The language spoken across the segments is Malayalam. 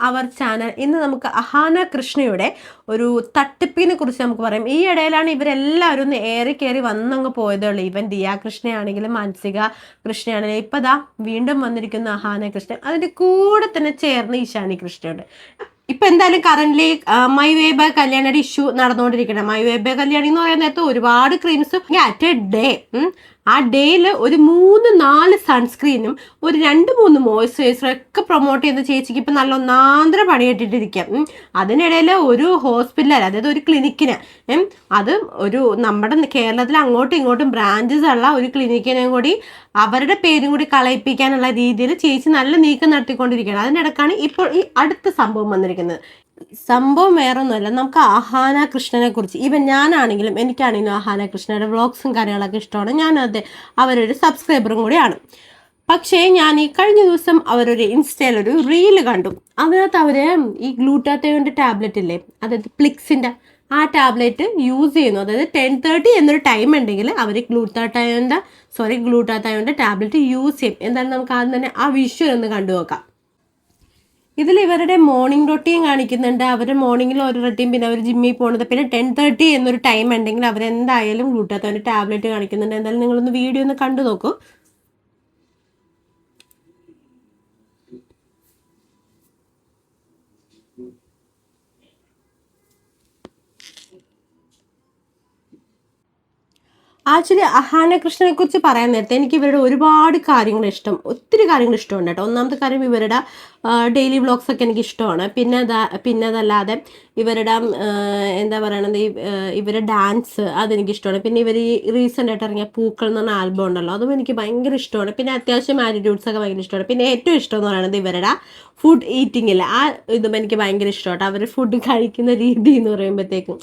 Our channel. ഇന്ന് നമുക്ക് അഹാന കൃഷ്ണയുടെ ഒരു തട്ടിപ്പിനെ കുറിച്ച് നമുക്ക് പറയാം. ഈ ഇടയിലാണ് ഇവരെല്ലാവരും ഒന്ന് ഏറി കയറി വന്നങ്ങ് പോയതേ ഉള്ളൂ. ഇവൻ ദിയ കൃഷ്ണയാണെങ്കിലും മാനസിക കൃഷ്ണയാണെങ്കിലും ഇപ്പൊ ദാ വീണ്ടും വന്നിരിക്കുന്ന അഹാന കൃഷ്ണൻ, അതിന്റെ കൂടെ തന്നെ ചേർന്ന് ഇഷാനി കൃഷ്ണയുണ്ട്. ഇപ്പൊ എന്തായാലും കറന്റ്ലി മൈ വേ ബൈ കല്യാണിയുടെ ഇഷ്യൂ നടന്നുകൊണ്ടിരിക്കണം. മൈ വേ ബൈ കല്യാണി എന്ന് പറയുന്ന നേരത്തെ ഒരുപാട് ക്രീംസ് അറ്റ് എ ഡേ, ആ ഡേയിൽ ഒരു 3-4 സൺസ്ക്രീനും ഒരു 2-3 മോയ്സ്ചറൈസറും ഒക്കെ പ്രൊമോട്ട് ചെയ്ത ചേച്ചിക്ക് ഇപ്പം നല്ല ഒന്നാന്തര പണിയിട്ടിട്ടിരിക്കാം. അതിനിടയിൽ ഒരു ഹോസ്പിറ്റൽ, അതായത് ഒരു ക്ലിനിക്കിന്, അത് ഒരു നമ്മുടെ കേരളത്തിൽ അങ്ങോട്ടും ഇങ്ങോട്ടും ബ്രാഞ്ചസ് ഉള്ള ഒരു ക്ലിനിക്കിനെയും കൂടി അവരുടെ പേരും കൂടി കളയിപ്പിക്കാനുള്ള രീതിയിൽ ചേച്ചി നല്ല നീക്കം നടത്തിക്കൊണ്ടിരിക്കുകയാണ്. അതിനിടക്കാണ് ഇപ്പോൾ ഈ അടുത്ത സംഭവം വന്നിരിക്കുന്നത്. സംഭവം വേറൊന്നുമല്ല, നമുക്ക് അഹാന കൃഷ്ണനെ കുറിച്ച്, ഈവൻ ഞാനാണെങ്കിലും എനിക്കാണെങ്കിലും അഹാന കൃഷ്ണയുടെ വ്ളോഗ്സും കാര്യങ്ങളൊക്കെ ഇഷ്ടമാണ്. ഞാനത് അവരൊരു സബ്സ്ക്രൈബറും കൂടിയാണ്. പക്ഷേ ഞാൻ ഈ കഴിഞ്ഞ ദിവസം അവരൊരു ഇൻസ്റ്റയിലൊരു റീല് കണ്ടു. അതിനകത്ത് അവർ ഈ ഗ്ലൂട്ടാത്തയോൻ്റെ ടാബ്ലറ്റ് ഇല്ലേ, അതായത് പ്ലിക്സിൻ്റെ ആ ടാബ്ലറ്റ് യൂസ് ചെയ്യുന്നു. അതായത് 10:30 എന്നൊരു ടൈം ഉണ്ടെങ്കിൽ അവർ ഗ്ലൂട്ടാത്തയോൻ്റെ ടാബ്ലറ്റ് യൂസ് ചെയ്യും. എന്തായാലും നമുക്ക് ആദ്യം തന്നെ ആ വിഷ്വൽ ഒന്ന് കണ്ടു നോക്കാം. ഇതിൽ ഇവരുടെ മോർണിംഗ് റൊട്ടീൻ കാണിക്കുന്നുണ്ട്. അവർ മോർണിംഗിൽ ഒരു റൊട്ടീൻ, പിന്നെ അവർ ജിമ്മിൽ പോകുന്നത്, പിന്നെ 10:30 എന്നൊരു ടൈം ഉണ്ടെങ്കിൽ അവരെന്തായാലും ഗ്ലൂട്ടാത്തോൻ്റെ ടാബ്ലറ്റ് കാണിക്കുന്നുണ്ട്. എന്തായാലും നിങ്ങളൊന്ന് വീഡിയോ ഒന്ന് കണ്ടു നോക്കൂ. ആക്ച്വലി അഹാന കൃഷ്ണനെ കുറിച്ച് പറയാൻ നേരത്തെ എനിക്ക് ഇവരുടെ ഒരുപാട് കാര്യങ്ങൾ ഒത്തിരി കാര്യങ്ങൾ ഇഷ്ടമുണ്ട് കേട്ടോ. ഒന്നാമത്തെ കാര്യം ഇവരുടെ ഡെയിലി വ്ളോഗ്സ് ഒക്കെ എനിക്ക് ഇഷ്ടമാണ്. പിന്നെ അതല്ലാതെ ഇവരുടെ എന്താ പറയണത്, ഇവരുടെ ഡാൻസ് അതെനിക്കിഷ്ടമാണ്. പിന്നെ ഇവർ ഈ റീസെൻ്റ് ആയിട്ട് ഇറങ്ങിയ പൂക്കൾ എന്ന് പറഞ്ഞ ആൽബം ഉണ്ടല്ലോ, അതും എനിക്ക് ഭയങ്കര ഇഷ്ടമാണ്. പിന്നെ അത്യാവശ്യം ആറ്റിറ്റ്യൂഡ്സ് ഒക്കെ ഭയങ്കര ഇഷ്ടമാണ്. പിന്നെ ഏറ്റവും ഇഷ്ടം എന്ന് പറയുന്നത് ഇവരുടെ ഫുഡ് ഈറ്റിങ്ങില്ല, ആ ഇതും എനിക്ക് ഭയങ്കര ഇഷ്ടമാണ്. അവർ ഫുഡ് കഴിക്കുന്ന രീതി എന്ന് പറയുമ്പോഴത്തേക്കും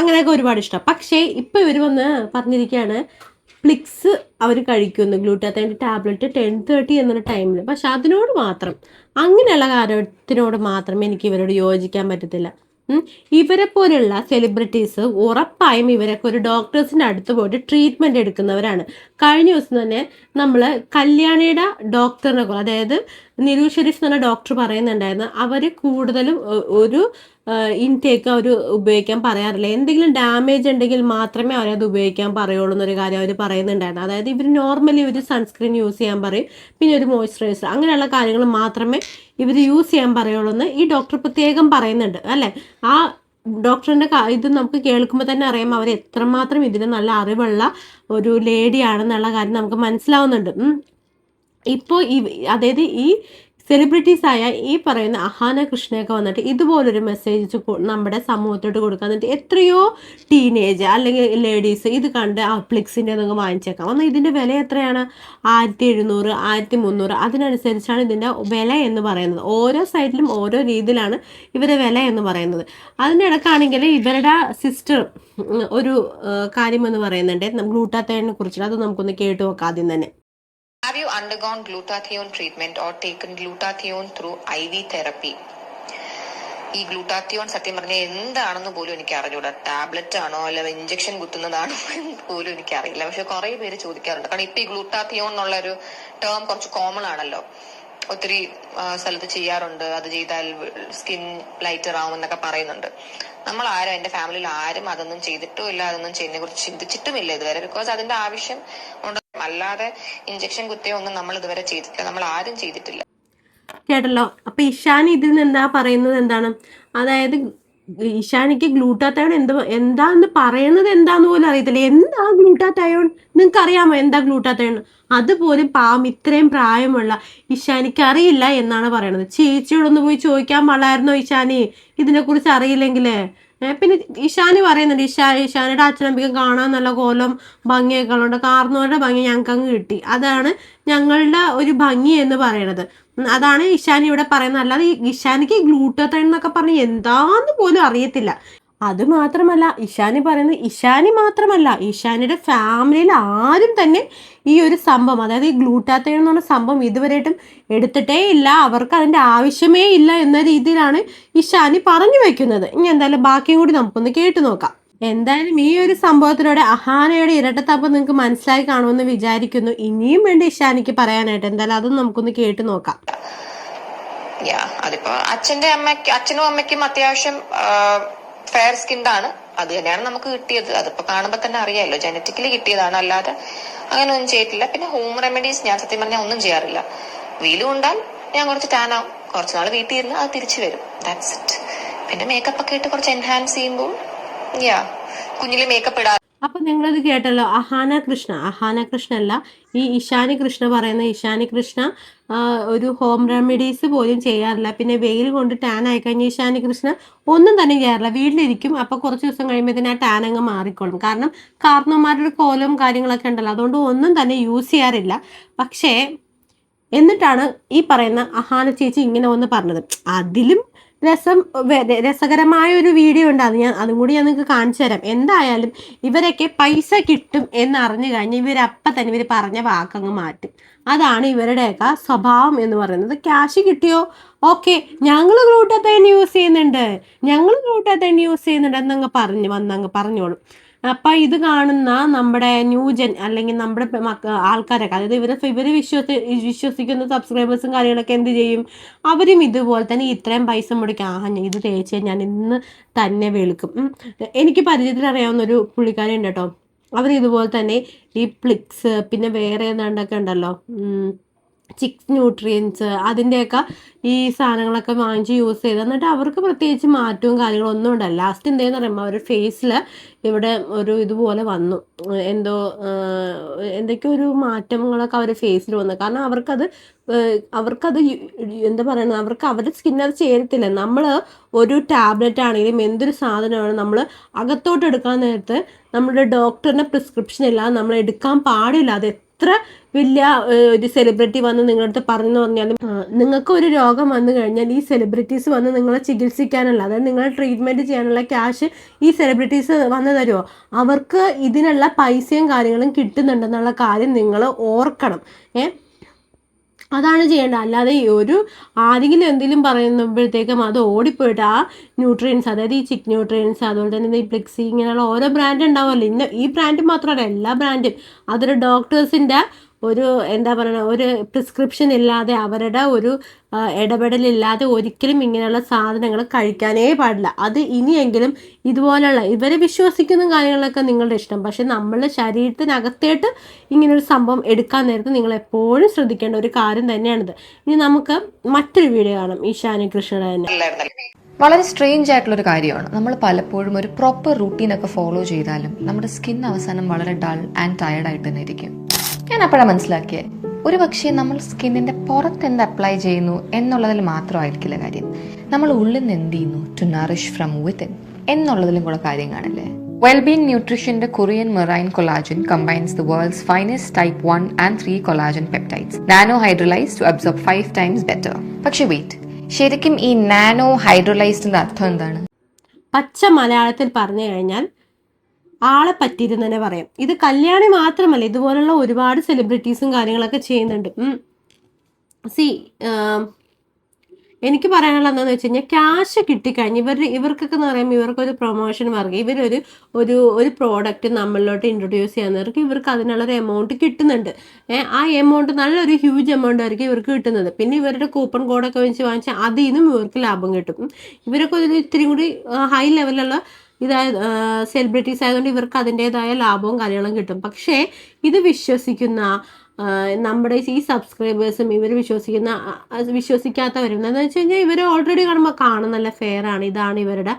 അങ്ങനെയൊക്കെ ഒരുപാട് ഇഷ്ടം. പക്ഷേ ഇപ്പം ഇവർ വന്ന് പറഞ്ഞിരിക്കുകയാണ് പ്ലിക്സ് അവർ കഴിക്കുന്നു, ഗ്ലൂട്ടാത്തൈൻ്റെ ടാബ്ലറ്റ് 10:30 എന്നൊരു ടൈമിൽ. പക്ഷെ അതിനോട് മാത്രം, അങ്ങനെയുള്ള കാര്യത്തിനോട് മാത്രമേ എനിക്ക് ഇവരോട് യോജിക്കാൻ പറ്റത്തില്ല. ഇവരെ പോലുള്ള സെലിബ്രിറ്റീസ് ഉറപ്പായും ഇവരൊക്കെ ഒരു ഡോക്ടേഴ്സിൻ്റെ അടുത്ത് പോയിട്ട് ട്രീറ്റ്മെൻറ്റ് എടുക്കുന്നവരാണ്. കഴിഞ്ഞ ദിവസം തന്നെ നമ്മൾ കല്യാണിയുടെ ഡോക്ടറിനെ, അതായത് നിരൂ ഷെരീഫ് എന്ന് പറഞ്ഞ ഡോക്ടർ പറയുന്നുണ്ടായിരുന്നു, അവർ കൂടുതലും ഒരു ഇൻടേക്ക് അവർ ഉപയോഗിക്കാൻ പറയാറില്ല. എന്തെങ്കിലും ഡാമേജ് ഉണ്ടെങ്കിൽ മാത്രമേ അവരത് ഉപയോഗിക്കാൻ പറയുള്ളൂ എന്നൊരു കാര്യം അവർ പറയുന്നുണ്ടായിരുന്നു. അതായത് ഇവർ നോർമലി ഒരു സൺസ്ക്രീൻ യൂസ് ചെയ്യാൻ പറയും, പിന്നെ ഒരു മോയ്സ്ചറൈസർ, അങ്ങനെയുള്ള കാര്യങ്ങൾ മാത്രമേ ഇവർ യൂസ് ചെയ്യാൻ പറയുള്ളൂ എന്ന് ഈ ഡോക്ടർ പ്രത്യേകം പറയുന്നുണ്ട് അല്ലേ. ആ ഡോക്ടറിൻ്റെ ഇത് നമുക്ക് കേൾക്കുമ്പോൾ തന്നെ അറിയാം അവർ എത്രമാത്രം ഇതിന് നല്ല അറിവുള്ള ഒരു ലേഡിയാണെന്നുള്ള കാര്യം നമുക്ക് മനസ്സിലാവുന്നുണ്ട്. ഇപ്പോൾ അതായത് ഈ സെലിബ്രിറ്റീസായ ഈ പറയുന്ന അഹാന കൃഷ്ണയൊക്കെ വന്നിട്ട് ഇതുപോലൊരു മെസ്സേജ് നമ്മുടെ സമൂഹത്തോട്ട് കൊടുക്കാൻ എന്നിട്ട് എത്രയോ ടീനേജ് അല്ലെങ്കിൽ ലേഡീസ് ഇത് കണ്ട് പ്ലിക്സിൻ്റെ നിങ്ങൾക്ക് വാങ്ങിച്ചേക്കാം. എന്നാൽ ഇതിൻ്റെ വില എത്രയാണ്? 1700, 1300, അതിനനുസരിച്ചാണ് ഇതിൻ്റെ വില എന്ന് പറയുന്നത്. ഓരോ സൈഡിലും ഓരോ രീതിയിലാണ് ഇവരുടെ വില എന്ന് പറയുന്നത്. അതിനിടക്കാണെങ്കിൽ ഇവരുടെ സിസ്റ്റർ ഒരു കാര്യം എന്ന് പറയുന്നുണ്ട് ഗ്ലൂട്ടാത്തയോനെ കുറിച്ചിട്ട്. അത് നമുക്കൊന്ന് കേട്ടു നോക്കാം ആദ്യം തന്നെ. Have you undergone glutathione treatment or taken glutathione through IV therapy? ഈ ഗ്ലൂട്ടാത്തിയോൺ സത്യം പറഞ്ഞാൽ എന്താണെന്ന് പോലും എനിക്ക് അറിഞ്ഞൂടാ. ടാബ്ലറ്റ് ആണോ അല്ല ഇഞ്ചക്ഷൻ കുത്തുന്നതാണോ എന്ന് പോലും എനിക്ക് അറിയില്ല. പക്ഷെ കുറെ പേര് ചോദിക്കാറുണ്ട്. കാരണം ഇപ്പൊ ഈ ഗ്ലൂട്ടാത്തിയോൺ എന്നുള്ള ഒരു ടേം കുറച്ച് കോമൺ ആണല്ലോ, ഒത്തിരി സ്ഥലത്ത് ചെയ്യാറുണ്ട്. അത് ചെയ്താൽ സ്കിൻ ലൈറ്റർ ആവും എന്നൊക്കെ പറയുന്നുണ്ട്. നമ്മൾ ആരും, എന്റെ ഫാമിലിയിൽ ആരും അതൊന്നും ചെയ്തിട്ടും ഇല്ല, അതൊന്നും ചെയ്യുന്നതിനെ കുറിച്ച് ചിന്തിച്ചിട്ടുമില്ല ഇതുവരെ. ബിക്കോസ് അതിന്റെ ആവശ്യം ഉണ്ട്. അല്ലാതെ ഇഞ്ചക്ഷൻ കുത്തിയോ ഒന്നും നമ്മൾ ഇതുവരെ ചെയ്തിട്ടില്ല, നമ്മൾ ആരും ചെയ്തിട്ടില്ല. കേട്ടല്ലോ. അപ്പൊ ഇഷാനി ഇതിൽ നിന്ന് എന്താ പറയുന്നത്, എന്താണ്, അതായത് ഇഷാനിക്ക് ഗ്ലൂട്ടാത്തയോൺ എന്താന്ന് പറയുന്നത് എന്താന്ന് പോലും അറിയത്തില്ല. എന്താ ഗ്ലൂട്ടാത്തയോൺ? നിങ്ങൾക്ക് അറിയാമോ എന്താ ഗ്ലൂട്ടാത്തയോൺ? അതുപോലും ഇത്രയും പ്രായമുള്ള ഇഷാനിക്ക് അറിയില്ല എന്നാണ് പറയണത്. ചേച്ചിയോടൊന്ന് പോയി ചോദിക്കാൻ പാടില്ലായിരുന്നോ ഇഷാനി ഇതിനെക്കുറിച്ച് അറിയില്ലെങ്കിലേ? പിന്നെ ഇഷാനി പറയുന്നുണ്ട്, ഇഷാനിയുടെ അച്ഛനമ്മയ്ക്ക് കാണാൻ നല്ല കോലം ഭംഗിയൊക്കെ ഉള്ളത്, കാർന്നവരുടെ ഭംഗി ഞങ്ങൾക്ക് അങ്ങ് കിട്ടി, അതാണ് ഞങ്ങളുടെ ഒരു ഭംഗി എന്ന് പറയണത്. അതാണ് ഇഷാനി ഇവിടെ പറയുന്നത്. അല്ലാതെ ഇഷാനിക്ക് ഗ്ലൂട്ടാത്തയോൺ എന്നൊക്കെ പറഞ്ഞ് എന്താന്ന് പോലും അറിയത്തില്ല. അത് മാത്രമല്ല ഇഷാനി പറയുന്നത്, ഇഷാനി മാത്രമല്ല ഇഷാനിയുടെ ഫാമിലിയിൽ ആരും തന്നെ ഈ ഒരു സംഭവം, അതായത് ഈ ഗ്ലൂട്ടാത്തയോൺ എന്ന് പറഞ്ഞ സംഭവം ഇതുവരെയായിട്ടും എടുത്തിട്ടേ ഇല്ല, അവർക്ക് അതിൻ്റെ ആവശ്യമേ ഇല്ല എന്ന രീതിയിലാണ് ഇഷാനി പറഞ്ഞു വെക്കുന്നത്. ഇനി എന്തായാലും ബാക്കിയും കൂടി നമുക്കൊന്ന് കേട്ടു നോക്കാം. എന്തായാലും ഈ ഒരു സംഭവത്തിലൂടെ അഹാനയുടെ ഇരട്ടത്താപ്പ് നിങ്ങൾക്ക് മനസ്സിലായി കാണുമെന്ന് വിചാരിക്കുന്നു. ഇനിയും വേണ്ടി ഇഷാനിക്ക് പറയാനായിട്ട്. എന്തായാലും അതും നമുക്കൊന്ന് കേട്ടു നോക്കാം. അതിപ്പോ അച്ഛനും അമ്മയ്ക്കും അത്യാവശ്യം ഫെയർ സ്കിൻഡാണ്. അത് തന്നെയാണ് നമുക്ക് കിട്ടിയത്. അതിപ്പോ കാണുമ്പോ തന്നെ അറിയാമല്ലോ, ജനറ്റിക്കലി കിട്ടിയതാണ്, അല്ലാതെ അങ്ങനെ ഒന്നും ചെയ്തിട്ടില്ല. പിന്നെ ഹോം റെമഡീസ് ഞാൻ സത്യം പറഞ്ഞാൽ ഒന്നും ചെയ്യാറില്ല. വീല് കൊണ്ടാൽ ഞാൻ കുറച്ച് ടാൻ ആവും, കുറച്ച് നാൾ വീട്ടിൽ ഇരുന്ന് അത് തിരിച്ചു വരും, ദാറ്റ്സ് ഇറ്റ്. പിന്നെ മേക്കപ്പ് ഒക്കെ ഇട്ട് കുറച്ച് എൻഹാൻസ് ചെയ്യുമ്പോൾ കുഞ്ഞിലെ മേക്കപ്പ് ഇടാ. അപ്പൊ നിങ്ങളിത് കേട്ടല്ലോ, അഹാന കൃഷ്ണ അല്ല, ഈ ഇഷാനി കൃഷ്ണ പറയുന്ന ഇഷാനി കൃഷ്ണ ഒരു ഹോം റെമഡീസ് പോലും ചെയ്യാറില്ല. പിന്നെ വെയിൽ കൊണ്ട് ടാൻ ആയി കഴിഞ്ഞാൽ ഇഷാനി കൃഷ്ണ ഒന്നും തന്നെ ചെയ്യാറില്ല, വീട്ടിലിരിക്കും. അപ്പൊ കുറച്ച് ദിവസം കഴിയുമ്പോൾ ആ ടാൻ അങ്ങ് മാറിക്കോളും. കാരണം കാരണവന്മാരുടെ കോലവും കാര്യങ്ങളൊക്കെ ഉണ്ടല്ലോ, അതുകൊണ്ട് ഒന്നും തന്നെ യൂസ് ചെയ്യാറില്ല. പക്ഷേ എന്നിട്ടാണ് ഈ പറയുന്ന അഹാന ചേച്ചി ഇങ്ങനെ ഒന്ന് പറഞ്ഞത്. അതിലും രസകരമായ ഒരു വീഡിയോ ഉണ്ട്, അതും കൂടി ഞാൻ നിങ്ങൾക്ക് കാണിച്ചു തരാം. എന്തായാലും ഇവരൊക്കെ പൈസ കിട്ടും എന്നറിഞ്ഞു കഴിഞ്ഞ് ഇവരപ്പം തന്നെ ഇവർ പറഞ്ഞ വാക്കങ്ങ് മാറ്റും. അതാണ് ഇവരുടെയൊക്കെ സ്വഭാവം എന്ന് പറയുന്നത്. ക്യാഷ് കിട്ടിയോ, ഓക്കെ, ഞങ്ങൾ ഗ്ലൂട്ടാത്തൈൻ യൂസ് ചെയ്യുന്നുണ്ട് എന്നങ്ങ് വന്നങ്ങ് പറഞ്ഞോളും. അപ്പം ഇത് കാണുന്ന നമ്മുടെ ന്യൂജൻ അല്ലെങ്കിൽ നമ്മുടെ ആൾക്കാരൊക്കെ, അതായത് ഇവര് വിശ്വസിക്കുന്ന സബ്സ്ക്രൈബേഴ്സും കാര്യങ്ങളൊക്കെ എന്ത് ചെയ്യും? അവരും ഇതുപോലെ തന്നെ ഇത്രയും പൈസ മുടക്കും, ഇത് തേച്ച് ഞാൻ ഇന്ന് തന്നെ വെളുക്കും. എനിക്ക് പരിചയത്തിൽ അറിയാവുന്ന ഒരു പുള്ളിക്കാരി ഉണ്ട് കേട്ടോ. അവർ ഇതുപോലെ തന്നെ ഈ പ്ലിക്സ്, പിന്നെ വേറെ ഏതാണ്ടൊക്കെ ഉണ്ടല്ലോ, ചിക്സ് ന്യൂട്രിയൻസ്, അതിൻ്റെയൊക്കെ ഈ സാധനങ്ങളൊക്കെ വാങ്ങിച്ച് യൂസ് ചെയ്ത്, എന്നിട്ട് അവർക്ക് പ്രത്യേകിച്ച് മാറ്റവും കാര്യങ്ങളും ഒന്നും ഉണ്ടല്ല. ലാസ്റ്റ് എന്താണെന്ന് പറയുമ്പോൾ അവർ ഫേസിൽ ഇവിടെ ഒരു ഇതുപോലെ വന്നു, എന്തൊക്കെയോ ഒരു മാറ്റങ്ങളൊക്കെ അവർ ഫേസിൽ വന്നു. കാരണം അവർക്കത് എന്താ പറയുന്നത്, അവരുടെ സ്കിൻ അത് ചേരത്തില്ല. നമ്മൾ ഒരു ടാബ്ലറ്റ് ആണെങ്കിലും എന്തൊരു സാധനമാണ് നമ്മൾ അകത്തോട്ട് എടുക്കാൻ നേരത്ത് നമ്മുടെ ഡോക്ടറിൻ്റെ പ്രിസ്ക്രിപ്ഷൻ ഇല്ലാതെ നമ്മൾ എടുക്കാൻ പാടില്ല. അത് എത്ര വലിയ ഒരു സെലിബ്രിറ്റി വന്ന് നിങ്ങളുടെ അടുത്ത് പറഞ്ഞു പറഞ്ഞാലും, നിങ്ങൾക്ക് ഒരു രോഗം വന്നു കഴിഞ്ഞാൽ ഈ സെലിബ്രിറ്റീസ് വന്ന് നിങ്ങളെ ചികിത്സിക്കാനുള്ള, അതായത് നിങ്ങളെ ട്രീറ്റ്മെൻറ്റ് ചെയ്യാനുള്ള ക്യാഷ് ഈ സെലിബ്രിറ്റീസ് വന്ന് തരുമോ? അവർക്ക് ഇതിനുള്ള പൈസയും കാര്യങ്ങളും കിട്ടുന്നുണ്ടെന്നുള്ള കാര്യം നിങ്ങൾ ഓർക്കണം. അതാണ് ചെയ്യേണ്ടത്. അല്ലാതെ ആരെങ്കിലും എന്തെങ്കിലും പറയുമ്പോഴത്തേക്കും അത് ഓടിപ്പോയിട്ട് ആ ന്യൂട്രിയൻസ്, അതായത് ഈ ചിക്ക് ന്യൂട്രിയൻസ്, അതുപോലെ തന്നെ ഈ പ്ലിക്സി, ഇങ്ങനെയുള്ള ഓരോ ബ്രാൻഡ് ഉണ്ടാവുമല്ലോ. ഈ ബ്രാൻഡ് മാത്രമല്ല, എല്ലാ ബ്രാൻഡും അതൊരു ഡോക്ടേഴ്സിൻ്റെ ഒരു എന്താ പറയുക, ഒരു പ്രിസ്ക്രിപ്ഷൻ ഇല്ലാതെ, അവരുടെ ഒരു ഇടപെടലില്ലാതെ ഒരിക്കലും ഇങ്ങനെയുള്ള സാധനങ്ങൾ കഴിക്കാനേ പാടില്ല. അത് ഇനിയെങ്കിലും ഇതുപോലെയുള്ള ഇവരെ വിശ്വസിക്കുന്ന കാര്യങ്ങളൊക്കെ നിങ്ങളുടെ ഇഷ്ടം. പക്ഷെ നമ്മളുടെ ശരീരത്തിനകത്തേട്ട് ഇങ്ങനൊരു സംഭവം എടുക്കാൻ നേരത്ത് നിങ്ങൾ എപ്പോഴും ശ്രദ്ധിക്കേണ്ട ഒരു കാര്യം തന്നെയാണിത്. ഇനി നമുക്ക് മറ്റൊരു വീഡിയോ കാണാം, ഇഷാനി കൃഷ്ണയുടെ തന്നെ. വളരെ സ്ട്രേഞ്ച് ആയിട്ടുള്ളൊരു കാര്യമാണ്. നമ്മൾ പലപ്പോഴും ഒരു പ്രോപ്പർ റൂട്ടീനൊക്കെ ഫോളോ ചെയ്താലും നമ്മുടെ സ്കിൻ അവസാനം വളരെ ഡൾ ആൻഡ് ടയർഡായിട്ട് തന്നെ ഇരിക്കും. ഞാൻ അപ്പോഴാണ് മനസ്സിലാക്കിയത്, ഒരു പക്ഷേ നമ്മൾ സ്കിന്നിൻ്റെ പുറത്ത് എന്ത് അപ്ലൈ ചെയ്യുന്നു എന്നുള്ളതിൽ മാത്രമായിരിക്കില്ല കാര്യം, നമ്മൾ ഉള്ളിൽ നിന്ന് എന്ത് ചെയ്യുന്നു ടു നറിഷ് ഫ്രം വിത്തിൻ എന്നുള്ളതിലും കൂടെ കാര്യം കാണില്ലേ. വെൽബീങ് ന്യൂട്രീഷന്റെ Korean marine collagen combines the world's finest type 1 and 3 collagen peptides, nano hydrolyzed to absorb 5 times better. പക്ഷെ വെയിറ്റ്, ശരിക്കും ഈ നാനോ ഹൈഡ്രോലൈസ്ഡിന്റെ അർത്ഥം എന്താണ്? പച്ച മലയാളത്തിൽ പറഞ്ഞു കഴിഞ്ഞാൽ ആളെ പറ്റിയിരുന്ന് തന്നെ പറയാം. ഇത് കല്യാണി മാത്രമല്ല, ഇതുപോലുള്ള ഒരുപാട് സെലിബ്രിറ്റീസും കാര്യങ്ങളൊക്കെ ചെയ്യുന്നുണ്ട്. എനിക്ക് പറയാനുള്ള എന്താണെന്ന് വെച്ച് കഴിഞ്ഞാൽ, ക്യാഷ് കിട്ടിക്കഴിഞ്ഞ് ഇവർക്കൊക്കെ എന്ന് പറയുമ്പോൾ ഇവർക്കൊരു പ്രൊമോഷൻ മാർഗം, ഒരു പ്രോഡക്റ്റ് നമ്മളിലോട്ട് ഇൻട്രൊഡ്യൂസ് ചെയ്യുന്നവർക്ക് ഇവർക്ക് അതിനുള്ളൊരു എമൗണ്ട് കിട്ടുന്നുണ്ട്. ആ എമൗണ്ട് നല്ലൊരു ഹ്യൂജ് എമൗണ്ട് ആയിരിക്കും ഇവർക്ക് കിട്ടുന്നത്. പിന്നെ ഇവരുടെ കൂപ്പൺ കോഡൊക്കെ വെച്ച് വാങ്ങിച്ചാൽ അതിൽ നിന്നും ഇവർക്ക് ലാഭം കിട്ടും. ഇവരൊക്കെ ഒരു ഇത്തിരി കൂടി ഹൈ ലെവലുള്ള സെലിബ്രിറ്റീസ് ആയതുകൊണ്ട് ഇവർക്ക് അതിൻ്റെതായ ലാഭവും കാര്യങ്ങളും കിട്ടും. പക്ഷേ ഇത് വിശ്വസിക്കുന്ന നമ്മുടെ ഈ സബ്സ്ക്രൈബേഴ്സും ഇവർ വിശ്വസിക്കാത്തവരും എന്താണെന്ന് വെച്ച് കഴിഞ്ഞാൽ, ഇവർ ഓൾറെഡി കാണുമ്പോൾ കാണും നല്ല ഫെയർ ആണ്, ഇതാണ് ഇവരുടെ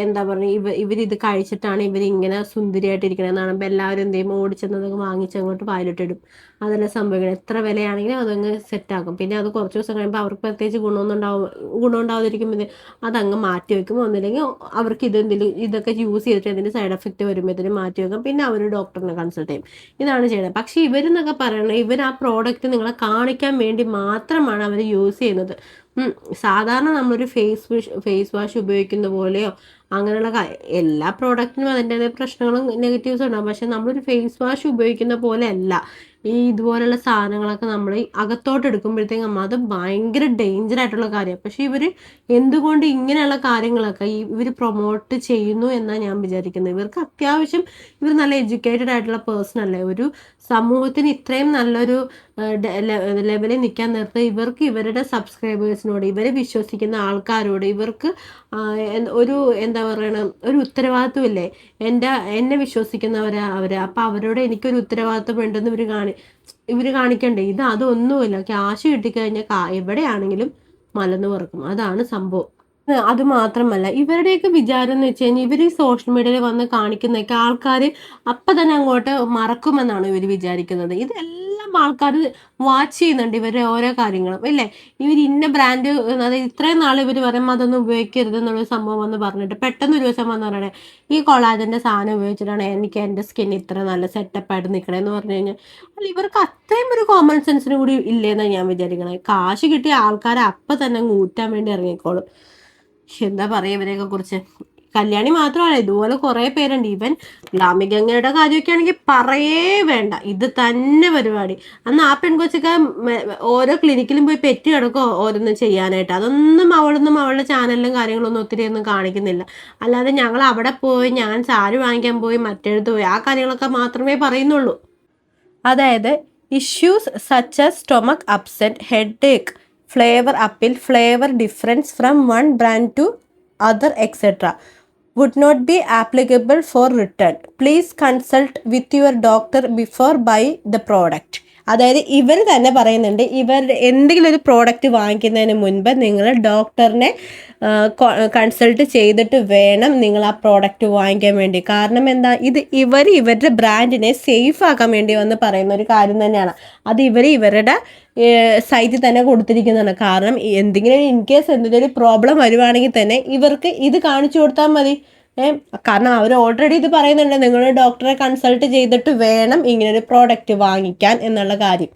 എന്താ പറയുക, ഇവരിത് കഴിച്ചിട്ടാണ് ഇവരിങ്ങനെ സുന്ദരിയായിട്ടിരിക്കണമെന്ന് കാണുമ്പോൾ എല്ലാവരും എന്ത് ചെയ്യും, ഓടിച്ചെന്നതൊക്കെ വാങ്ങിച്ചങ്ങോട്ട് പാലിട്ടിടും. അതെല്ലാം സംഭവിക്കണം. എത്ര വിലയാണെങ്കിലും അതങ്ങ് സെറ്റാക്കും. പിന്നെ അത് കുറച്ച് ദിവസം കഴിയുമ്പോൾ അവർക്ക് പ്രത്യേകിച്ച് ഗുണം ഉണ്ടാവാതിരിക്കുമ്പോൾ അതങ്ങ് മാറ്റി വെക്കും. ഒന്നില്ലെങ്കിൽ അവർക്ക് ഇതൊക്കെ യൂസ് ചെയ്തിട്ട് എന്തെങ്കിലും സൈഡ് എഫക്റ്റ് വരുമ്പോഴത്തേനും മാറ്റി വെക്കും. പിന്നെ അവർ ഡോക്ടറിനെ കൺസൾട്ട് ചെയ്യും. ഇതാണ് ചെയ്യുന്നത്. പക്ഷേ ഇവരെന്നൊക്കെ പറയണത്, ഇവർ ആ പ്രോഡക്റ്റ് നിങ്ങളെ കാണിക്കാൻ വേണ്ടി മാത്രമാണ് അവർ യൂസ് ചെയ്യുന്നത്. സാധാരണ നമ്മളൊരു ഫേസ് വാഷ് ഉപയോഗിക്കുന്ന പോലെയോ അങ്ങനെയുള്ള എല്ലാ പ്രോഡക്റ്റിനും അതിൻ്റെതായ പ്രശ്നങ്ങളും നെഗറ്റീവ്സും ഉണ്ടാകും. പക്ഷെ നമ്മളൊരു ഫേസ് വാഷ് ഉപയോഗിക്കുന്ന പോലെ അല്ല ഈ ഇതുപോലുള്ള സാധനങ്ങളൊക്കെ നമ്മൾ ഈ അകത്തോട്ട് എടുക്കുമ്പോഴത്തേക്കും അത് ഭയങ്കര ഡേഞ്ചർ ആയിട്ടുള്ള കാര്യമാണ്. പക്ഷെ ഇവർ എന്തുകൊണ്ട് ഇങ്ങനെയുള്ള കാര്യങ്ങളൊക്കെ ഇവർ പ്രൊമോട്ട് ചെയ്യുന്നു എന്നാണ് ഞാൻ വിചാരിക്കുന്നത്. ഇവർക്ക് അത്യാവശ്യം ഇവർ നല്ല എഡ്യൂക്കേറ്റഡ് ആയിട്ടുള്ള പേഴ്സൺ അല്ലേ. ഒരു സമൂഹത്തിന് ഇത്രയും നല്ലൊരു ലെവലിൽ നിൽക്കാൻ നേരത്ത് ഇവർക്ക് ഇവരുടെ സബ്സ്ക്രൈബേഴ്സിനോട്, ഇവരെ വിശ്വസിക്കുന്ന ആൾക്കാരോട് ഇവർക്ക് ഒരു എന്താ പറയണ ഒരു ഉത്തരവാദിത്വം ഇല്ലേ. എന്നെ വിശ്വസിക്കുന്നവരാ അവര്, അപ്പം അവരോട് എനിക്കൊരു ഉത്തരവാദിത്വം ഉണ്ടെന്ന് ഇവർ കാണിക്കണ്ടേ. അതൊന്നുമില്ല. ക്യാഷ് കിട്ടിക്കഴിഞ്ഞാൽ എവിടെയാണെങ്കിലും മലന്ന് പറക്കും. അതാണ് സംഭവം. അത് മാത്രമല്ല, ഇവരുടെയൊക്കെ വിചാരം എന്ന് വെച്ച് കഴിഞ്ഞാൽ ഇവർ ഈ സോഷ്യൽ മീഡിയയിൽ വന്ന് കാണിക്കുന്നതൊക്കെ ആൾക്കാർ അപ്പം തന്നെ അങ്ങോട്ട് മറക്കുമെന്നാണ് ഇവർ വിചാരിക്കുന്നത്. ഇതെല്ലാം ആൾക്കാർ വാച്ച് ചെയ്യുന്നുണ്ട് ഇവരുടെ ഓരോ കാര്യങ്ങളും അല്ലേ. ഇവർ ഇന്ന ബ്രാൻഡ്, അതായത് ഇത്രയും നാൾ ഇവർ പറയുമ്പോൾ അതൊന്നും ഉപയോഗിക്കരുത് എന്നുള്ളൊരു സംഭവം വന്ന് പറഞ്ഞിട്ട് പെട്ടെന്ന് ഒരു ദിവസം വന്ന് പറയണേ ഈ കൊളാജൻ്റെ സാധനം ഉപയോഗിച്ചിട്ടാണ് എനിക്ക് എൻ്റെ സ്കിൻ ഇത്ര നല്ല സെറ്റപ്പായിട്ട് നിൽക്കണേന്ന് പറഞ്ഞു കഴിഞ്ഞാൽ, അല്ല ഇവർക്ക് അത്രയും ഒരു കോമൺ സെൻസിന് കൂടി ഇല്ലേന്നാണ് ഞാൻ വിചാരിക്കണേ. കാശ് കിട്ടിയ ആൾക്കാരെ അപ്പം തന്നെ അങ്ങ് ഊറ്റാൻ വേണ്ടി ഇറങ്ങിക്കോളും. എന്താ പറയുക ഇവരെയൊക്കെ കുറിച്ച്. കല്യാണി മാത്രമല്ല, ഇതുപോലെ കുറേ പേരുണ്ട്. ഈവൻ ഗ്ലാമികങ്ങയുടെ കാര്യമൊക്കെ ആണെങ്കിൽ പറയേ വേണ്ട. ഇത് തന്നെ പരിപാടി. അന്ന് ആ പെൺകൊച്ചൊക്കെ ഓരോ ക്ലിനിക്കിലും പോയി പെറ്റ് കിടക്കോ ഓരോന്നും ചെയ്യാനായിട്ട്. അതൊന്നും അവളുടെ ചാനലിലും കാര്യങ്ങളൊന്നും ഒത്തിരി ഒന്നും കാണിക്കുന്നില്ല. അല്ലാതെ ഞങ്ങൾ അവിടെ പോയി, ഞാൻ സാരി വാങ്ങിക്കാൻ പോയി, മറ്റെടുത്ത് പോയി, ആ കാര്യങ്ങളൊക്കെ മാത്രമേ പറയുന്നുള്ളൂ. അതായത് issues such as stomach upset, headache, flavor appeal, flavor difference from one brand to other, etc. would not be applicable for return. Please consult with your doctor before buy the product. അതായത് ഇവർ തന്നെ പറയുന്നുണ്ട്, ഇവർ എന്തെങ്കിലും ഒരു പ്രോഡക്റ്റ് വാങ്ങിക്കുന്നതിന് മുൻപ് നിങ്ങൾ ഡോക്ടറിനെ കൺസൾട്ട് ചെയ്തിട്ട് വേണം നിങ്ങൾ ആ പ്രോഡക്റ്റ് വാങ്ങിക്കാൻ വേണ്ടി. കാരണം എന്താ, ഇവരുടെ ബ്രാൻഡിനെ സേഫ് ആക്കാൻ വേണ്ടി വന്ന് പറയുന്ന ഒരു കാര്യം തന്നെയാണ്. അത് ഇവരുടെ സൈറ്റിൽ തന്നെ കൊടുത്തിരിക്കുന്നതാണ്. കാരണം എന്തെങ്കിലും ഇൻ കേസ് എന്തെങ്കിലും ഒരു പ്രോബ്ലം വരുവാണെങ്കിൽ തന്നെ ഇവർക്ക് ഇത് കാണിച്ചു കൊടുത്താൽ മതി. കാരണം അവർ ഓൾറെഡി ഇത് പറയുന്നുണ്ട്, നിങ്ങൾ ഡോക്ടറെ കൺസൾട്ട് ചെയ്തിട്ട് വേണം ഇങ്ങനൊരു പ്രോഡക്റ്റ് വാങ്ങിക്കാൻ എന്നുള്ള കാര്യം.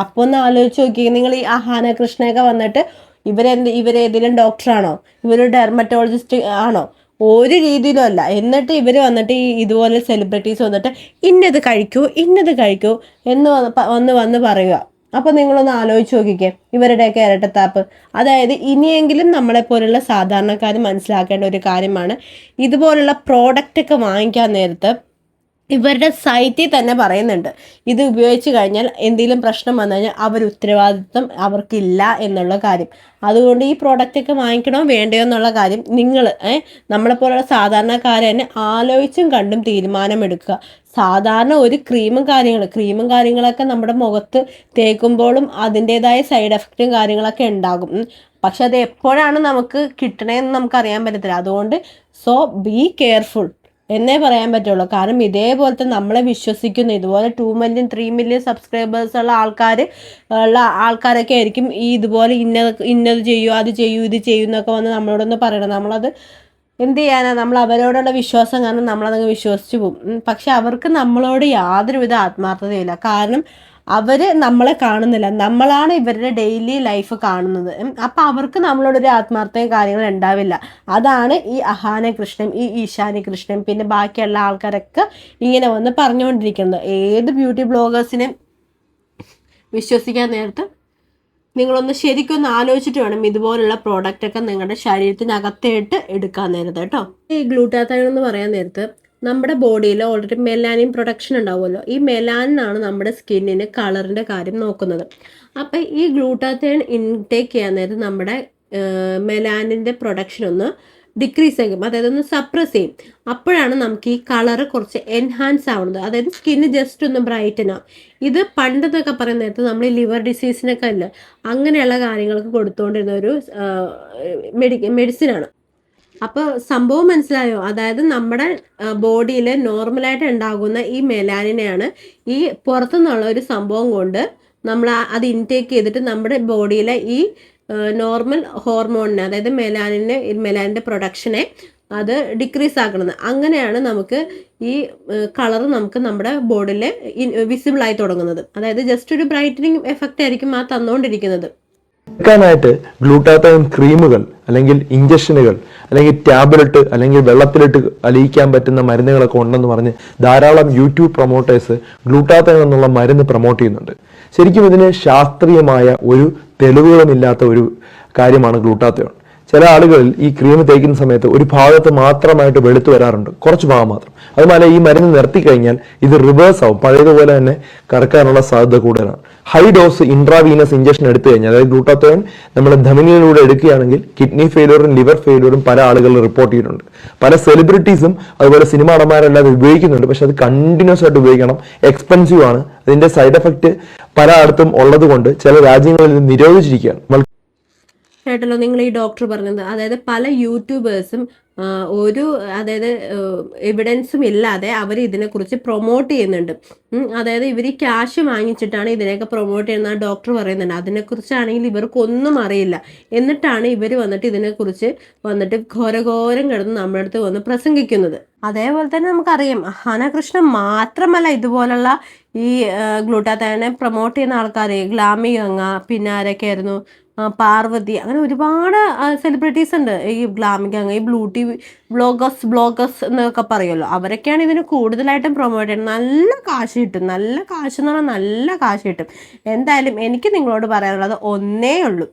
അപ്പോൾ ഒന്ന് ആലോചിച്ച് നോക്കി, നിങ്ങൾ ഈ അഹാന കൃഷ്ണയൊക്കെ വന്നിട്ട് ഇവരേതെങ്കിലും ഡോക്ടറാണോ, ഇവരൊരു ഡെർമറ്റോളജിസ്റ്റ് ആണോ? ഒരു രീതിയിലും അല്ല. എന്നിട്ട് ഇവർ വന്നിട്ട് ഇതുപോലെ സെലിബ്രിറ്റീസ് വന്നിട്ട് ഇന്നത് കഴിക്കൂ എന്ന് വന്ന് പറയുക. അപ്പോൾ നിങ്ങളൊന്ന് ആലോചിച്ച് നോക്കിക്കേ ഇവരുടെയൊക്കെ ഇരട്ടത്താപ്പ്. അതായത് ഇനിയെങ്കിലും നമ്മളെപ്പോലുള്ള സാധാരണക്കാർ മനസ്സിലാക്കേണ്ട ഒരു കാര്യമാണ്, ഇതുപോലുള്ള പ്രോഡക്റ്റൊക്കെ വാങ്ങിക്കാൻ നേരത്ത് ഇവരുടെ സൈറ്റിൽ തന്നെ പറയുന്നുണ്ട് ഇത് ഉപയോഗിച്ച് കഴിഞ്ഞാൽ എന്തെങ്കിലും പ്രശ്നം വന്നു കഴിഞ്ഞാൽ ഉത്തരവാദിത്വം അവർക്കില്ല എന്നുള്ള കാര്യം. അതുകൊണ്ട് ഈ പ്രോഡക്റ്റൊക്കെ വാങ്ങിക്കണോ വേണ്ടയോ എന്നുള്ള കാര്യം നിങ്ങൾ നമ്മളെപ്പോലുള്ള സാധാരണക്കാരെ തന്നെ ആലോചിച്ചും കണ്ടും തീരുമാനമെടുക്കുക. സാധാരണ ഒരു ക്രീമും കാര്യങ്ങളൊക്കെ നമ്മുടെ മുഖത്ത് തേക്കുമ്പോഴും അതിൻ്റെതായ സൈഡ് എഫക്റ്റും കാര്യങ്ങളൊക്കെ ഉണ്ടാകും. പക്ഷെ അത് എപ്പോഴാണ് നമുക്ക് കിട്ടണേന്ന് നമുക്കറിയാൻ പറ്റത്തില്ല. അതുകൊണ്ട് ബി കെയർഫുൾ എന്നേ പറയാൻ പറ്റുള്ളൂ. കാരണം ഇതേപോലത്തെ നമ്മളെ വിശ്വസിക്കുന്ന ഇതുപോലെ 2 മില്യൺ 3 മില്യൺ സബ്സ്ക്രൈബേഴ്സ് ഉള്ള ആൾക്കാരൊക്കെ ആയിരിക്കും ഇതുപോലെ ഇന്നത് ചെയ്യൂ അത് ചെയ്യൂ ഇത് ചെയ്യൂ എന്നൊക്കെ വന്ന് നമ്മളോടൊന്ന് പറയണം. നമ്മളത് എന്ത് ചെയ്യാനാണ്, നമ്മൾ അവരോടുള്ള വിശ്വാസം കാരണം നമ്മളതങ്ങ് വിശ്വസിച്ച് പോകും. പക്ഷെ അവർക്ക് നമ്മളോട് യാതൊരുവിധ ആത്മാർത്ഥതയില്ല. കാരണം അവർ നമ്മളെ കാണുന്നില്ല, നമ്മളാണ് ഇവരുടെ ഡെയിലി ലൈഫ് കാണുന്നത്. അപ്പം അവർക്ക് നമ്മളോടൊരു ആത്മാർത്ഥയും കാര്യങ്ങളും ഉണ്ടാവില്ല. അതാണ് ഈ അഹാന കൃഷ്ണൻ, ഈ ഈശാനി കൃഷ്ണൻ, പിന്നെ ബാക്കിയുള്ള ആൾക്കാരൊക്കെ ഇങ്ങനെ വന്ന് പറഞ്ഞുകൊണ്ടിരിക്കുന്നത്. ഏത് ബ്യൂട്ടി ബ്ലോഗേഴ്സിനെ വിശ്വസിക്കാൻ നേരത്ത് നിങ്ങളൊന്ന് ശരിക്കൊന്ന് ആലോചിച്ചിട്ട് വേണം ഇതുപോലുള്ള പ്രോഡക്റ്റൊക്കെ നിങ്ങളുടെ ശരീരത്തിനകത്തേട്ട് എടുക്കാൻ നേരത്ത് കേട്ടോ. ഈ ഗ്ലൂട്ടാത്തയോൺ എന്ന് പറയാൻ നേരത്ത് നമ്മുടെ ബോഡിയിൽ ഓൾറെഡി മെലാനിൻ പ്രൊഡക്ഷൻ ഉണ്ടാവുമല്ലോ. ഈ മെലാനിനാണ് നമ്മുടെ സ്കിന്നിന് കളറിൻ്റെ കാര്യം നോക്കുന്നത്. അപ്പം ഈ ഗ്ലൂട്ടാത്തയോൺ ഇൻടേക്ക് ചെയ്യാൻ നേരത്ത് നമ്മുടെ മെലാനിൻ്റെ പ്രൊഡക്ഷൻ ഒന്ന് ഡിക്രീസ് ചെയ്യും, അതായത് ഒന്ന് സപ്രസ് ചെയ്യും. അപ്പോഴാണ് നമുക്ക് ഈ കളറ് കുറച്ച് എൻഹാൻസ് ആവുന്നത്, അതായത് സ്കിന്ന് ജസ്റ്റ് ഒന്ന് ബ്രൈറ്റൻ ആവും. ഇത് പണ്ടെന്നൊക്കെ പറയുന്ന നേരത്ത് നമ്മൾ ലിവർ ഡിസീസിനൊക്കെ അല്ല അങ്ങനെയുള്ള കാര്യങ്ങൾക്ക് കൊടുത്തുകൊണ്ടിരുന്ന ഒരു മെഡിസിനാണ്. അപ്പോൾ സംഭവം മനസ്സിലായോ? അതായത് നമ്മുടെ ബോഡിയിൽ നോർമലായിട്ട് ഉണ്ടാകുന്ന ഈ മെലാനിനെയാണ് ഈ പുറത്തുനിന്നുള്ള ഒരു സംഭവം കൊണ്ട് നമ്മൾ അത് ഇൻടേക്ക് ചെയ്തിട്ട് നമ്മുടെ ബോഡിയിലെ ഈ നോർമൽ ഹോർമോണിനെ, അതായത് മെലാനിൻ്റെ പ്രൊഡക്ഷനെ അത് ഡിക്രീസ് ആക്കുന്നത്. അങ്ങനെയാണ് നമുക്ക് ഈ കളർ നമുക്ക് നമ്മുടെ ബോഡിയിൽ വിസിബിൾ ആയി തുടങ്ങുന്നത്. അതായത് ജസ്റ്റ് ഒരു ബ്രൈറ്റനിങ് എഫക്റ്റ് ആയിരിക്കും ആ തന്നുകൊണ്ടിരിക്കുന്നത്. ായിട്ട് ഗ്ലൂട്ടാത്തയോൺ ക്രീമുകൾ അല്ലെങ്കിൽ ഇഞ്ചക്ഷനുകൾ അല്ലെങ്കിൽ ടാബ്ലറ്റ് അല്ലെങ്കിൽ വെള്ളത്തിലിട്ട് അലിയിക്കാൻ പറ്റുന്ന മരുന്നുകളൊക്കെ ഉണ്ടെന്ന് പറഞ്ഞ് ധാരാളം യൂട്യൂബ് പ്രൊമോട്ടേഴ്സ് ഗ്ലൂട്ടാത്തയോൺ എന്നുള്ള മരുന്ന് പ്രൊമോട്ട് ചെയ്യുന്നുണ്ട്. ശരിക്കും ഇതിന് ശാസ്ത്രീയമായ ഒരു തെളിവുകളുമില്ലാത്ത ഒരു കാര്യമാണ് ഗ്ലൂട്ടാത്തയോൺ. ചില ആളുകളിൽ ഈ ക്രീം തേക്കുന്ന സമയത്ത് ഒരു ഭാഗത്ത് മാത്രമായിട്ട് വെളുത്തു വരാറുണ്ട്, കുറച്ച് ഭാഗം മാത്രം. അതുപോലെ ഈ മരുന്ന് നിർത്തി കഴിഞ്ഞാൽ ഇത് റിവേഴ്സ് ആവും, പഴയതുപോലെ തന്നെ കറക്കാനുള്ള സാധ്യത കൂടുതലാണ്. ഹൈ ഡോസ് ഇൻട്രാവീനസ് ഇഞ്ചക്ഷൻ എടുത്തു കഴിഞ്ഞാൽ, അതായത് ഗ്ലൂട്ടാത്തയോൺ നമ്മൾ ധമനിയിലൂടെ എടുക്കുകയാണെങ്കിൽ കിഡ്നി ഫെയിലിയറും ലിവർ ഫെയിലിയറും പല ആളുകളിൽ റിപ്പോർട്ട് ചെയ്തിട്ടുണ്ട്. പല സെലിബ്രിറ്റീസും അതുപോലെ സിനിമ നടന്മാരെല്ലാം ഉപയോഗിക്കുന്നുണ്ട്. പക്ഷെ അത് കണ്ടിന്യൂസ് ആയിട്ട് ഉപയോഗിക്കണം, എക്സ്പെൻസീവ് ആണ്. അതിന്റെ സൈഡ് എഫക്റ്റ് പലയിടത്തും ഉള്ളത് കൊണ്ട് ചില രാജ്യങ്ങളിൽ ഇത് നിരോധിച്ചിരിക്കുകയാണ്. കേട്ടല്ലോ നിങ്ങൾ ഈ ഡോക്ടർ പറഞ്ഞത്. അതായത് പല യൂട്യൂബേഴ്സും ഒരു എവിഡൻസും ഇല്ലാതെ അവർ ഇതിനെക്കുറിച്ച് പ്രൊമോട്ട് ചെയ്യുന്നുണ്ട്. അതായത് ഇവർ ഈ ക്യാഷ് വാങ്ങിച്ചിട്ടാണ് ഇതിനെയൊക്കെ പ്രൊമോട്ട് ചെയ്യുന്ന ഡോക്ടർ പറയുന്നുണ്ട്. അതിനെക്കുറിച്ചാണെങ്കിൽ ഇവർക്കൊന്നും അറിയില്ല. എന്നിട്ടാണ് ഇവർ വന്നിട്ട് ഇതിനെക്കുറിച്ച് വന്നിട്ട് ഘോരഘോരം കിടന്ന് നമ്മുടെ അടുത്ത് വന്ന് പ്രസംഗിക്കുന്നത്. അതേപോലെ തന്നെ നമുക്കറിയാം, അഹാന കൃഷ്ണൻ മാത്രമല്ല ഇതുപോലുള്ള ഈ ഗ്ലൂട്ടാത്തയോനെ പ്രൊമോട്ട് ചെയ്യുന്ന ആൾക്കാർ. ഗ്ലാമി ഗംഗ, പിന്നെ ആരൊക്കെയായിരുന്നു, പാർവതി, അങ്ങനെ ഒരുപാട് സെലിബ്രിറ്റീസ് ഉണ്ട്. ഈ ഗ്ലാമി ഗംഗ, ഈ ബ്യൂട്ടി ബ്ലോഗേഴ്സ് എന്നൊക്കെ പറയുമല്ലോ, അവരൊക്കെയാണ് ഇതിന് കൂടുതലായിട്ടും പ്രൊമോട്ട് ചെയ്യുന്നത്. നല്ല കാശ് കിട്ടും, നല്ല കാശ് എന്ന് പറഞ്ഞാൽ നല്ല കാശ് കിട്ടും. എന്തായാലും എനിക്ക് നിങ്ങളോട് പറയാനുള്ളത് ഒന്നേ ഉള്ളൂ.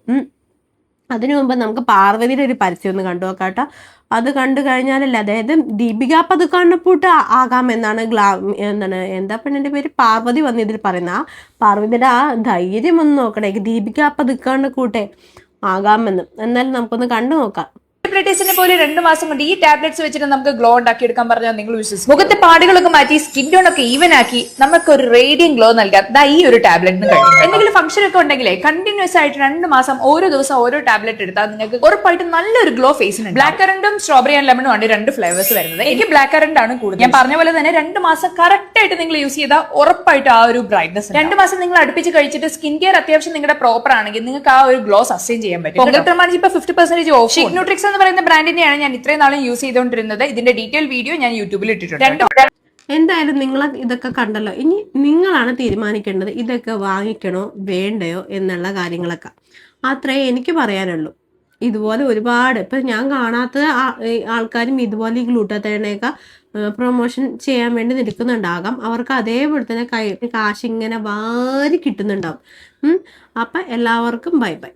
അതിനു മുമ്പ് നമുക്ക് പാർവതിയുടെ ഒരു പരസ്യം ഒന്ന് കണ്ടു നോക്കാം കേട്ടോ. അത് കണ്ടു കഴിഞ്ഞാലല്ല, അതായത് ദീപിക പതുക്കാടിനെ പൂട്ട് ആകാമെന്നാണ് എന്താ പെണ്ണിൻ്റെ പേര്, പാർവതി വന്ന് ഇതിൽ പറയുന്നത്. ആ പാർവതിയുടെ ആ ധൈര്യം ഒന്ന് നോക്കണേ, ദീപിക പതുക്കാടിനെ കൂട്ടെ ആകാമെന്ന്. എന്നാലും നമുക്കൊന്ന് കണ്ടു നോക്കാം. സെലിബ്രിറ്റീസിനെ പോലെ 2 മാസം കൊണ്ട് ഈ ടാബ്ലറ്റ്സ് വെച്ചിട്ട് നമുക്ക് ഗ്ലോ ഉണ്ടാക്കി എടുക്കാൻ പറഞ്ഞാൽ നിങ്ങൾ വിശ്വസിക്കും? മുഖത്തെ പാടുകളൊക്കെ മാറ്റി സ്കിൻ ടോൺ ഒക്കെ ഈവൻ ആക്കി നമുക്ക് ഒരു റേഡിയൻ ഗ്ലോ നൽകാൻ ഈ ഒരു ടാബ്ലറ്റിന് കഴിയും. എന്തെങ്കിലും ഫംഗ്ഷൻ ഒക്കെ ഉണ്ടെങ്കിലേ കണ്ടിന്യൂസ് ആയിട്ട് 2 മാസം ഓരോ ദിവസം ഓരോ ടാബ്ലറ്റ് എടുത്താൽ നിങ്ങൾക്ക് ഉറപ്പായിട്ടും നല്ലൊരു ഗ്ലോ ഫേസിന്. ബ്ലാക്ക് കറന്റും സ്ട്രോബെറി ആൻഡ് ലെമണും ആണ് 2 ഫ്ലേവേഴ്സ് വരുന്നത്. എനിക്ക് ബ്ലാക്ക് കറന്റ് ആണ് കൂടുതൽ. ഞാൻ പറഞ്ഞ പോലെ തന്നെ 2 മാസം കറക്റ്റ് ആയിട്ട് നിങ്ങൾ യൂസ് ചെയ്താൽ ഉറപ്പായിട്ട് ആ ഒരു ബ്രൈറ്റ്നസ്. 2 മാസം നിങ്ങൾ അടുപ്പിച്ച് കഴിച്ചിട്ട് സ്കിൻ കെയർ അത്യാവശ്യം നിങ്ങളുടെ പ്രോപ്പർ ആണെങ്കിൽ നിങ്ങൾക്ക് ആ ഒരു ഗ്ലോ സസ്റ്റെയിൻ ചെയ്യാൻ പറ്റും. പൊങ്കൽ പ്രമാണിച്ച് ഇപ്പൊ 50% ഓഫ്. ഷിഗ്നൂട്രിക്സ് എന്ന് പറയുന്ന ബ്രാൻഡിന്റെയാണ് ഞാൻ ഇത്രയും നാളും യൂസ് ചെയ്തുകൊണ്ടിരുന്നത്. ഇതിന്റെ ഡീറ്റെയിൽ വീഡിയോ ഞാൻ യൂട്യൂബിൽ ഇട്ടിട്ടുണ്ട്. എന്തായാലും നിങ്ങൾ ഇതൊക്കെ കണ്ടല്ലോ. ഇനി നിങ്ങളാണ് തീരുമാനിക്കേണ്ടത് ഇതൊക്കെ വാങ്ങിക്കണോ വേണ്ടയോ എന്നുള്ള കാര്യങ്ങളൊക്കെ. അത്രേ എനിക്ക് പറയാനുള്ളൂ. ഇതുപോലെ ഒരുപാട് ഇപ്പം ഞാൻ കാണാത്ത ആൾക്കാരും ഇതുപോലെ ഈ ഗ്ലൂട്ടാത്തയോണൊക്കെ പ്രൊമോഷൻ ചെയ്യാൻ വേണ്ടി നിൽക്കുന്നുണ്ടാകാം. അവർക്ക് അതേപോലെ തന്നെ കാശ് ഇങ്ങനെ വാരി കിട്ടുന്നുണ്ടാവും. അപ്പം എല്ലാവർക്കും ബൈ ബൈ.